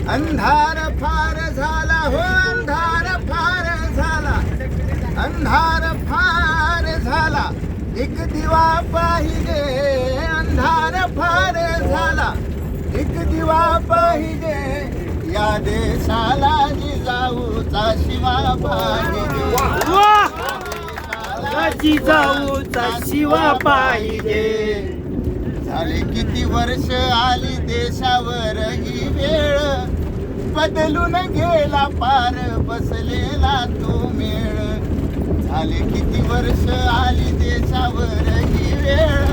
अंधार फार झाला हो, अंधार फार झाला, अंधार फार झाला, एक दिवा पाहिजे. अंधार फार झाला, एक दिवा पाहिजे. या देशाला जिजाऊचा शिवा पाहिजे. जिजाऊचा शिवा पाहिजे. झाले किती वर्ष आली देशावर ही वेळ, बदलून गेला पार बसलेला तो मेळ. झाले किती वर्ष आली देशावर ही वेळ,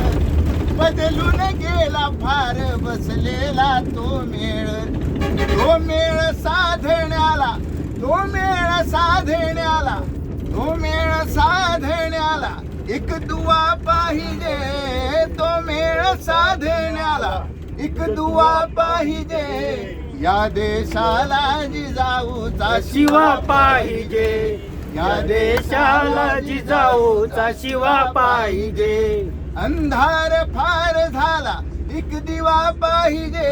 बदलून गेला फार बसलेला तो मेळ. तो मेळ साधण्याला, तो मेळ साधण्याला, तो मेळ साधण्याला एक दुवा पाहिजे. तो मेळ साधण्याला एक दुवा पाहिजे. या देशाला जिजाऊचा शिवा पाहिजे. या देशाला जिजाऊचा शिवा पाहिजे. अंधार फार झाला, एक दिवा पाहिजे.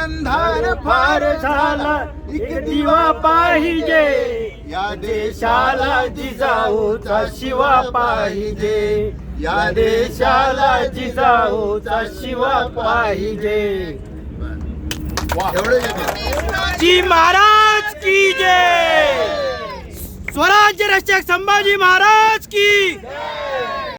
अंधार फार झाला, एक दिवा पाहिजे. या देशाला जिजाऊचा शिवा पाहिजे. या देशाला जिजाऊचा शिवा पाहिजे. जी महाराज की जय. स्वराज्य रक्षक संभाजी महाराज की